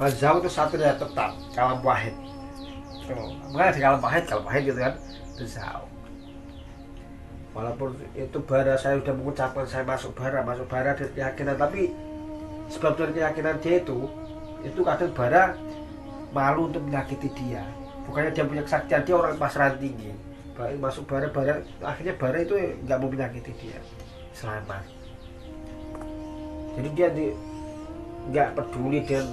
Mazhab itu satunya tetap kalam wahid. Makanya di kalam wahid gitu kan, Mazhab. Walaupun itu bara saya sudah mengucapkan saya masuk bara dari keyakinan, tapi sebab dari keyakinan dia itu kadang bara malu untuk menyakiti dia. Bukannya dia punya kesaktian, dia orang pasrah tinggi. Masuk bara akhirnya bara itu nggak mau menyakiti dia, selamat. Jadi dia nggak peduli dan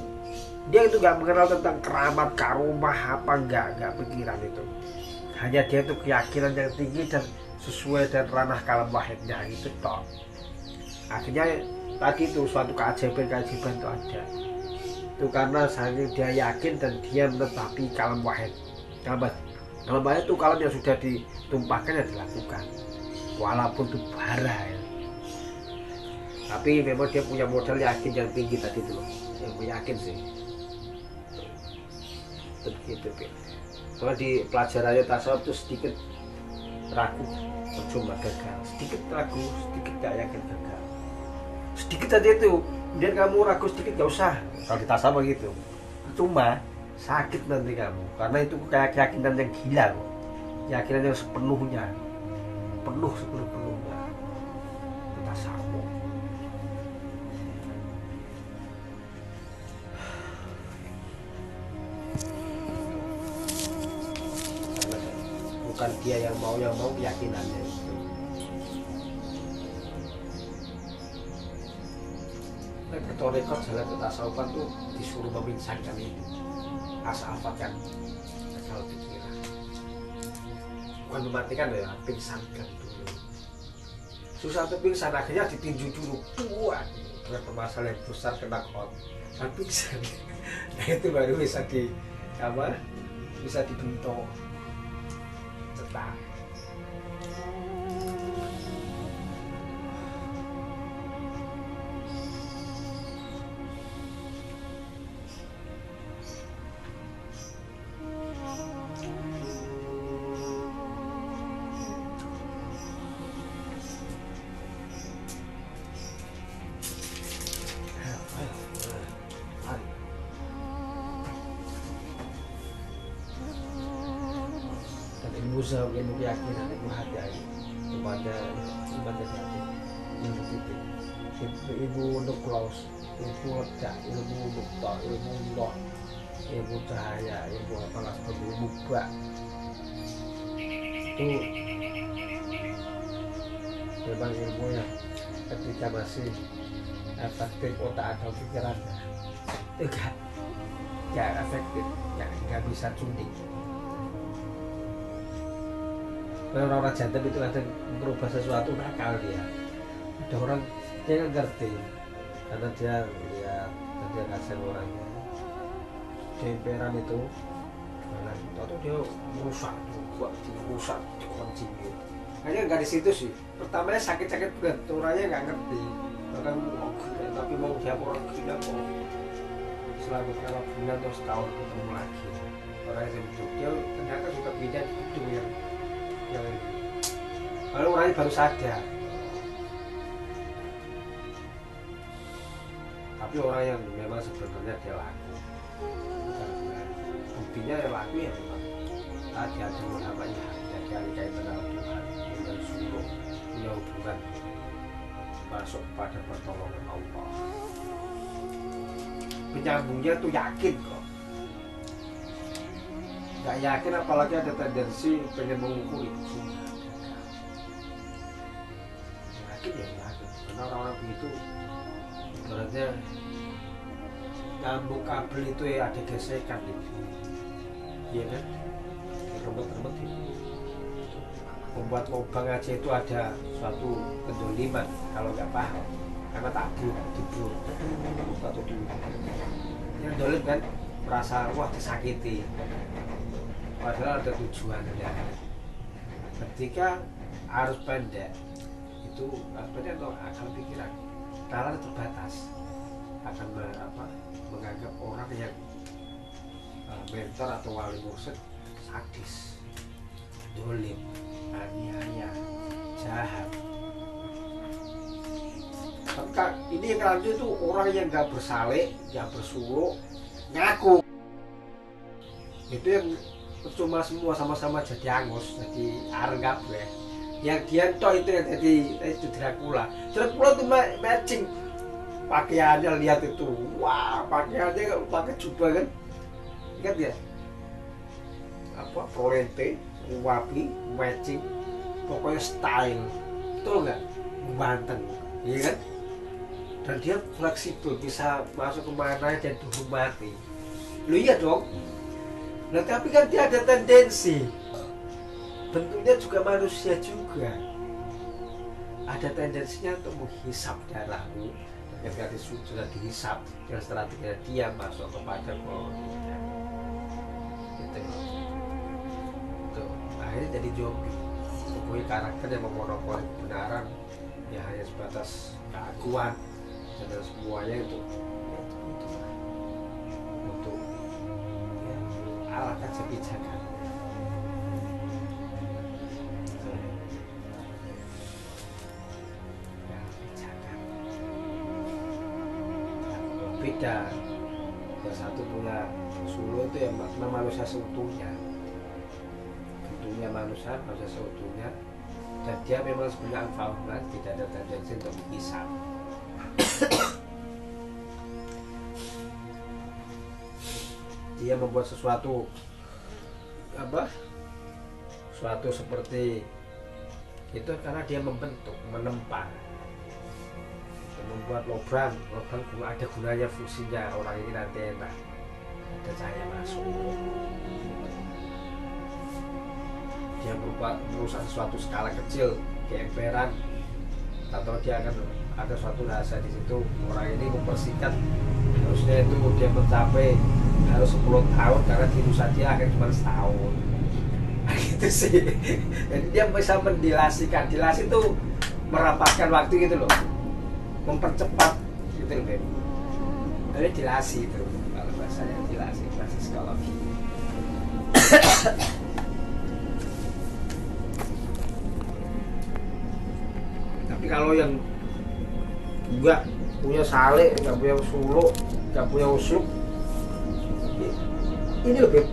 dia itu nggak mengenal tentang keramat, karomah apa nggak pikiran itu. Hanya dia itu keyakinan yang tinggi dan sesuai dan ranah kalam wahidnya itu toh. Akhirnya tadi itu suatu keajaiban itu ada. Itu karena saking dia yakin dan dia menetapi kalam wahid. Kalam wahid itu kalam yang sudah ditumpahkan dan dilakukan. Walaupun itu bara ya. Tapi memang dia punya modal yakin yang tinggi tadi itu loh. Yang yakin sih. Begitu. Soalnya di pelajarannya tasawuf itu sedikit ragu, percuma gagal. Sedikit ragu, sedikit gak yakin gagal. Sedikit aja itu, kemudian kamu ragu sedikit gak usah. Kalau di tasawuf gitu, percuma, sakit nanti kamu. Karena itu kayak keyakinan yang gila kok. Keyakinan yang sepenuhnya, sepenuhnya. Itu tasawuf. Bukan dia yang mau keyakinannya itu. Rekod jalan ke tasawufan tuh disuruh memisahkan itu, asal-asalkan akal pikiran. Bukan mematikan ya, pingsankan dulu. Susah tuh pingsan, akhirnya ditinju dulu. Kuat, dengan permasalahan yang besar kena kon, kan pingsan. Nah itu baru bisa dibentuk. Cetak. Ilmu keyakinan itu hati kepada ibadah hati ilmu titik ilmu nukleus, ilmu ledak, ilmu nukta, ilmu loh, ilmu cahaya, ilmu apalah seperti ilmu bak itu memang ilmu yang ketika masih efektif otak atau pikirannya itu gak efektif, gak bisa tuning. Orang-orang jantan itu kadang merubah sesuatu nakal dia. Ada orang dia nggak ngerti karena dia lihat dan dia kasihan orangnya. Di emperan itu, atau dia merusak, dikunci gitu. Kayaknya nggak di situ sih. Pertamanya sakit-sakit berat, orangnya nggak ngerti. Bahkan tapi mau dia orang gila kok. Selama berapa bulan atau setahun ketemu lagi. Orang yang hidup dia ternyata juga beda itu yang lalu orangnya baru sadar. Tapi orang yang memang sebenarnya dia laku, buktinya ya laku ya memang tadi ada namanya dari kaitan dengan Tuhan dan suruh punya hubungan masuk pada pertolongan Allah. Penyambungnya tuh yakin kok. Gak yakin apalagi ada tendensi pengen mengukur itu semua. Yakin ya yakin. Karena orang-orang begitu ibaratnya nyambung kabel itu ya ada gesekan gitu. Iya kan? Remet-remet itu. Membuat lubang aja itu ada suatu kedoliman kalau nggak paham. Karena tabu, dibur, atau dulu. Yang dolim kan merasa wah disakiti. Padahal ada tujuannya. Ketika arus pendek itu pendek atau akal pikiran nalar terbatas akan menganggap orang yang mentor atau wali mursyid sadis, dolim, aniaya, jahat. Ini yang lanjut itu orang yang nggak bersaleh, nggak bersuluk, ngaku. Itu yang percuma semua, sama-sama jadi angus, jadi areng kabeh. Yang dia toh itu yang jadi itu Dracula. Dracula itu matching pakaiannya, lihat itu, wah pakaiannya pakai jubah kan, ingat ya, apa prolente, wapi, matching, pokoknya style, betul nggak, ganteng, iya kan? Dan dia fleksibel, bisa masuk kemana dan dihormati. Lu iya dong. Nah tapi kan dia ada tendensi, bentuknya juga manusia juga, ada tendensinya untuk menghisap darahmu. Ketika sudah dihisap, dan setelah dia masuk kepada koloninya, gitu. Tuh, akhirnya jadi zombie. Sebuah karakter yang memonopoli kebenaran, ya hanya sebatas keakuan, dan semuanya itu untuk ya, alat kebijakan. Beda, yang satu punya sulu itu yang manusia seutuhnya, bentuknya manusia seutuhnya, dan dia memang sebenarnya alfa, tidak ada tendensi untuk menghisap. Dia membuat sesuatu suatu seperti itu karena dia membentuk, menempa, membuat lubang ada gunanya, fungsinya. Orang ini nanti enak, ada cahaya masuk. Dia merusak sesuatu skala kecil, keemperan, atau dia akan ada suatu rasa di situ. Orang ini mempersingkat, harusnya itu dia mencapai harus 10 tahun, karena dirusak dia akan cuma setahun. Gitu sih. Jadi dia bisa mendilasikan, dilasi itu merapatkan waktu gitu loh, mempercepat gitu loh, Beb. Jadi dilasi itu kalau bahasanya, dilasi bahasa psikologi. Tapi kalau yang enggak punya sale, enggak punya suluk, enggak punya usluk, ini loh, Beb,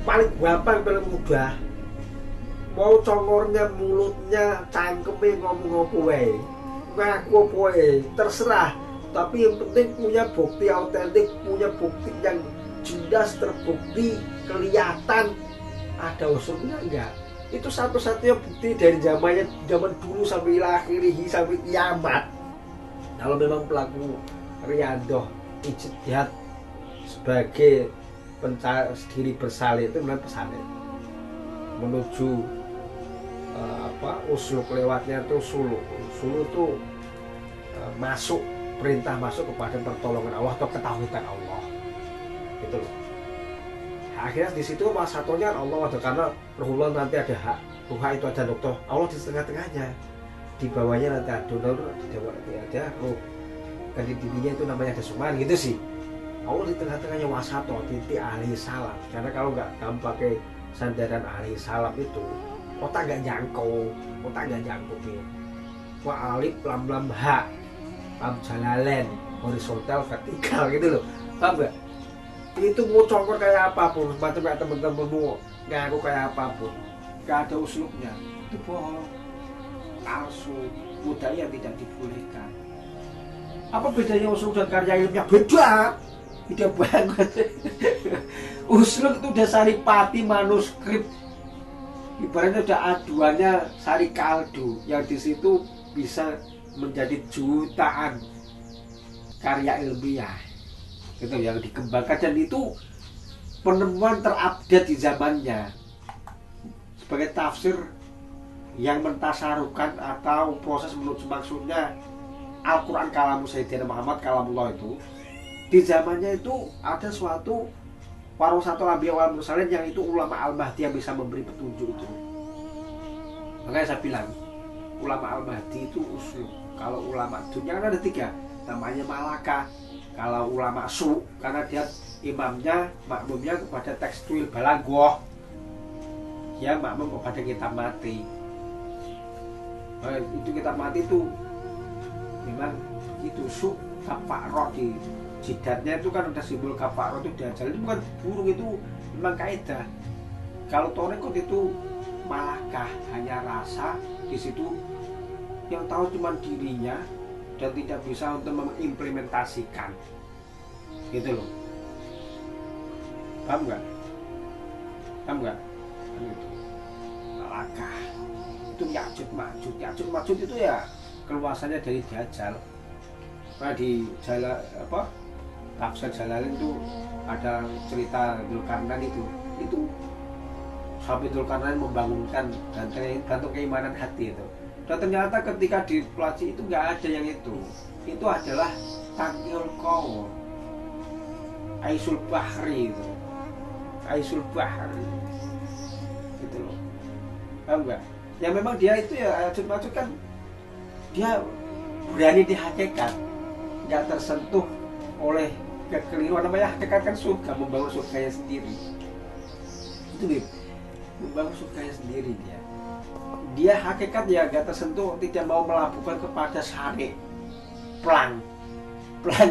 paling gampang, paling mudah. Mau congornya, mulutnya, cangkeme, ngomong wae, ngaku wae, terserah. Tapi yang penting punya bukti autentik, punya bukti yang jelas, terbukti, kelihatan ada usulnya enggak. Itu satu-satunya bukti dari zaman dulu sampai akhirih, sampai kiamat. Kalau memang pelaku riadoh ijtihad sebagai diri bersalin, itu memang bersalin menuju usluk, lewatnya itu sulu itu masuk, perintah masuk kepada pertolongan Allah atau ketahuan Allah, gitu loh. Akhirnya di situ mas satunya Allah ada, karena Ruhullah nanti ada hak, Ruha itu ada dokter, Allah di tengah-tengahnya, di bawahnya nanti ada donor, di bawahnya ada Ruh, dan di dirinya itu namanya ada Suman, gitu sih. Allah di tengah-tengahnya wasato, titik alaihi salam. Karena kalau nggak kamu pakai sandaran alaihi salam itu, otak nggak jangkau ya. Wa alif lam ha, lam jalalen, horizontal, vertikal gitu loh, paham nggak? Itu mau congkor kayak apapun, macam kayak temen-temenmu ngaku kayak apapun, nggak ada uslubnya, itu bohong, palsu, budaya tidak dibolehkan. Apa bedanya uslub dan karya ilmiah? Beda. Tidak banget. Usluk itu udah saripati manuskrip, ibaratnya udah aduannya sari kaldu, yang di situ bisa menjadi jutaan karya ilmiah itu yang dikembangkan, dan itu penemuan terupdate di zamannya sebagai tafsir yang mentasarukan atau proses menuju maksudnya Al-Quran kalamu Sayyidina Muhammad, kalamullah itu. Di zamannya itu ada suatu warasatul anbiya wal mursalin, yang itu ulama al-mahdi yang bisa memberi petunjuk itu. Makanya saya bilang ulama al-mahdi itu usul. Kalau ulama dunia kan ada 3, namanya malaka. Kalau ulama su, karena dia imamnya, makmumnya kepada tekstil balagoh, dia makmum kepada kitab mati. Itu kitab mati itu memang itu su, tak roh di jidatnya itu kan ada simbol kafaroh itu dajjal. Itu bukan burung, itu memang kaidah. Kalau tarekat itu malakah, hanya rasa, di situ yang tahu cuma dirinya dan tidak bisa untuk mengimplementasikan, gitu loh. Paham nggak? Paham nggak? Malakah itu Ya'juj Ma'juj. Ya'juj Ma'juj itu ya keluasannya dari Dajjal. Nah di tafsir Jalalain itu ada cerita Dzulkarnain itu sampai Dzulkarnain membangunkan dan tergantung keimanan hati itu. Dan ternyata ketika dipelajari itu nggak ada yang itu adalah Taqiyul Qaul, Aisul Bahri itu, Aisul Bahri gitu loh. Paham nggak? Yang memang dia itu ya Ya'juj Ma'juj kan dia berani di hakikat, nggak tersentuh oleh kekeliruan. Namanya hakikat kan surga, membangun surganya sendiri. Itu nih, membangun surganya sendiri dia hakikat ya nggak tersentuh, tidak mau melabuhkan kepada syari, plan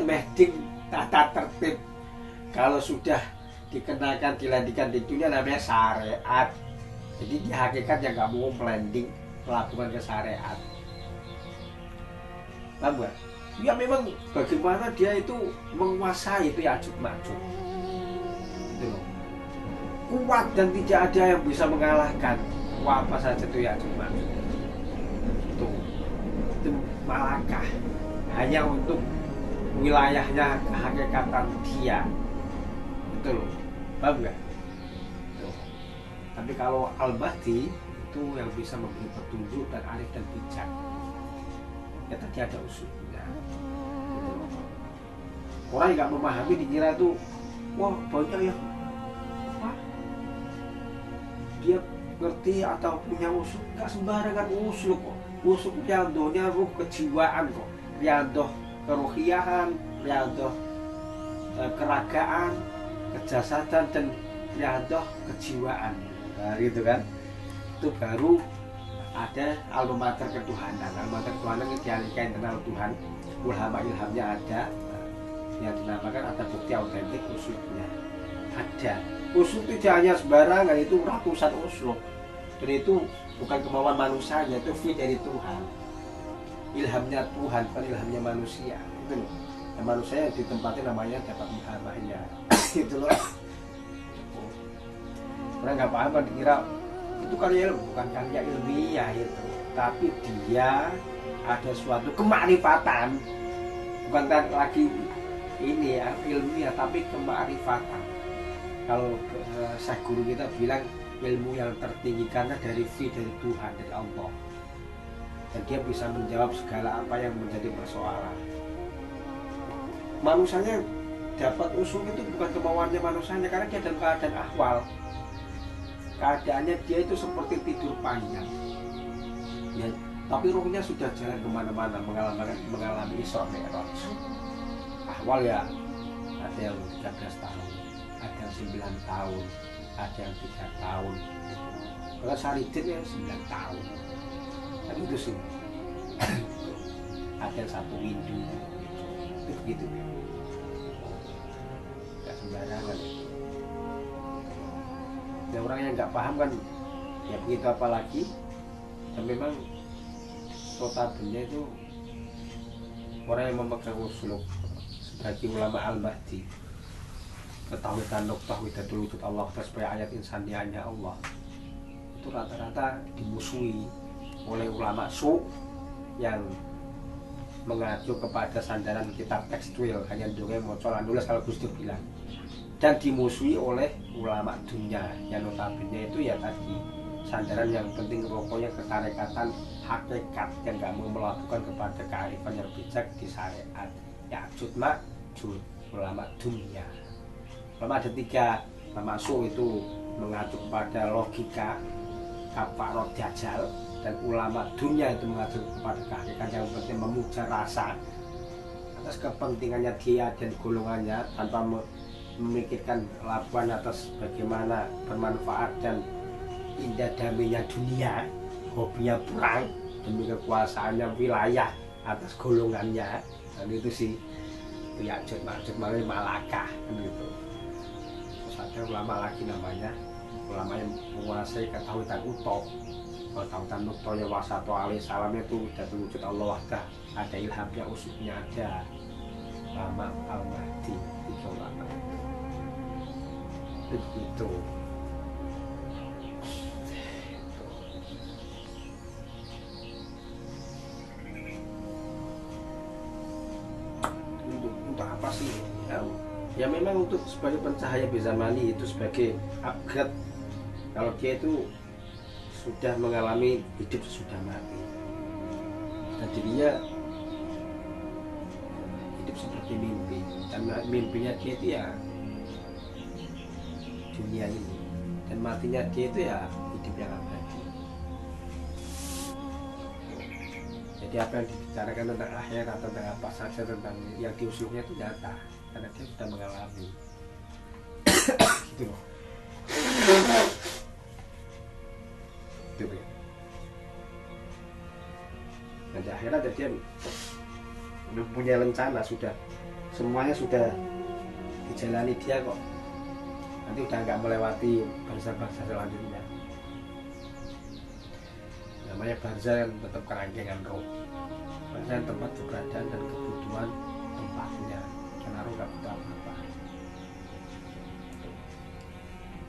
medik, tata tertib. Kalau sudah dikenakan dilandikan di dunia namanya syariat. Jadi di hakikat yang nggak mau blending melakukan ke syariat. Paham nggak? Ya memang bagaimana dia itu menguasai itu Ya'juj Ma'juj. Itu loh. Kuat dan tidak ada yang bisa mengalahkan. Apa saja itu Ya'juj Ma'juj. Itu malakah. Hanya untuk wilayahnya kehakikatan dia. Itu loh. Paham nggak? Tapi kalau Al-Mahdi itu yang bisa memberi petunjuk dan arif dan bijak. Ya tadi ada usulnya. Orang yang nggak memahami dikira itu wah banyak yang apa? Dia ngerti atau punya usul, nggak sembarangan usul kok. Usul riadohnya ruh kejiwaan kok. Riadoh keruhiyahan, riadoh keragaan, kejasadan dan riadoh kejiwaan. Nah, gitu kan. Itu baru ada alma mater ketuhanan. Alma mater ketuhanan itu dialihkan internal Tuhan. Ulama ilhamnya ada, yang dinamakan ada bukti autentik usulnya ada. Usul tidak hanya sembarangan, itu ratusan usul. Dan itu bukan kemauan manusianya, itu fit dari Tuhan. Ilhamnya Tuhan, bukan ilhamnya manusia. Itu loh. Dan manusia yang ditempatnya namanya dapat ilhamnya. Gitu loh. Orang nggak paham kan dikira itu karya ilmu, bukan karya ilmiah itu, tapi dia ada suatu kemarifatan, bukan lagi ini ya ilmiah, tapi kemarifatan. Kalau Syekh guru kita bilang ilmu yang tertinggi karena dari Tuhan, dari Allah, dan dia bisa menjawab segala apa yang menjadi persoalan. Manusianya dapat usul itu bukan kemauannya manusianya, karena dia dalam keadaan ahwal. Keadaannya dia itu seperti tidur panjang ya, tapi ruhnya sudah jalan kemana-mana, mengalami Isra Mi'raj. Ahwal ya ada yang 13 tahun, ada yang 9 tahun, ada yang 3 tahun. Kalau Saridin ya 9 tahun kan itu sih. Ada yang 1 windu itu begitu, gak sembarangan. Dan orang yang nggak paham kan ya begitu, apalagi. Dan memang notabene itu orang yang memegang usul sebagai ulama Al-Mahdi, ketahuidan tauhidul wujud Allah sebagai ayat insaniahnya Allah, itu rata-rata dimusuhi oleh ulama yang mengacu kepada sandaran kitab tekstual, hanya dongeng mocolan nulis kalau Gus Dur bilang, dan dimusuhi oleh ulama dunia yang notabene itu ya tadi sandaran yang penting pokoknya ketarekatan hakikat yang nggak mau melakukan kepada kearifan yang bijak di syariat. Ya'juj Ma'juj ulama dunia. Ulama ada 3, ulama itu mengacu kepada logika kafaroh dajjal, dan ulama dunia itu mengacu kepada kehakikat yang penting memuja rasa atas kepentingannya dia dan golongannya tanpa memikirkan labuan atas bagaimana bermanfaat dan indah damainya dunia, hobinya perang demi kekuasaannya wilayah atas golongannya. Dan itu sih itu Ya'juj Ma'juj Malakah kan gitu. Terus ada ulama lagi namanya ulama yang menguasai ketauhidan utuh. Kalau tauhidan utuh ya wasato alaihi salam itu udah wujud Allah wahdah, ada ilhamnya, usupnya ada. Ulama Al-Mahdi, 3 ulama itu. Untuk apa sih ya memang untuk sebagai pencahaya bizamani, itu sebagai upgrade kalau dia itu sudah mengalami hidup sesudah mati dan dirinya hidup seperti mimpi, dan mimpinya dia itu ya dunia ini, dan matinya dia itu ya hidup yang abadi. Jadi apa yang dibicarakan tentang akhirat, tentang apa saja, tentang yang diusulnya itu nyata karena dia sudah mengalami. Gitu loh. Gitu ya. Dan di akhirat dia mempunyai rencana, sudah semuanya sudah dijalani dia kok. Nanti udah nggak melewati bangsa-bangsa selanjutnya. Namanya barza yang tetap kerangkengan roh, barza yang tempat keberadaan dan kebutuhan tempatnya, karena roh nggak butuh apa-apa.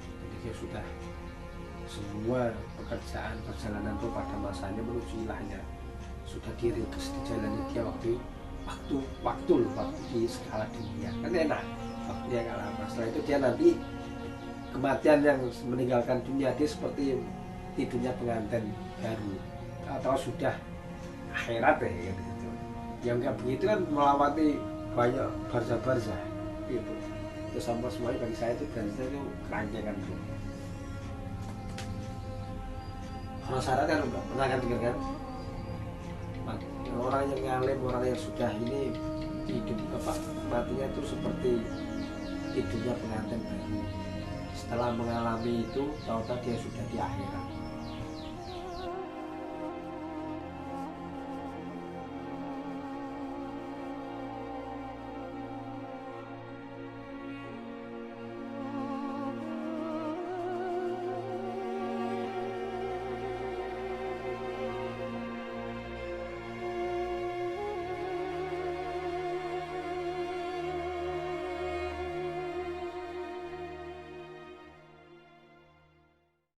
Jadi dia sudah semua pekerjaan perjalanan roh pada masanya menuju ilahnya sudah diringkes dijalani dia waktu di skala dunia, kan enak waktunya nggak lama. Setelah itu dia nanti kematian yang meninggalkan dunia, dia seperti tidurnya pengantin baru atau sudah akhirat ya gitu. Yang enggak begitu kan melewati banyak barza-barza gitu. Itu sama semuanya bagi saya itu barza itu kerangkengan tuh. Orang syarat kan pernah kan dengar kan? Orang yang ngalim, orang yang sudah ini hidup matinya itu seperti tidurnya pengantin baru. Setelah mengalami itu, tahu-tahu dia sudah di akhirat.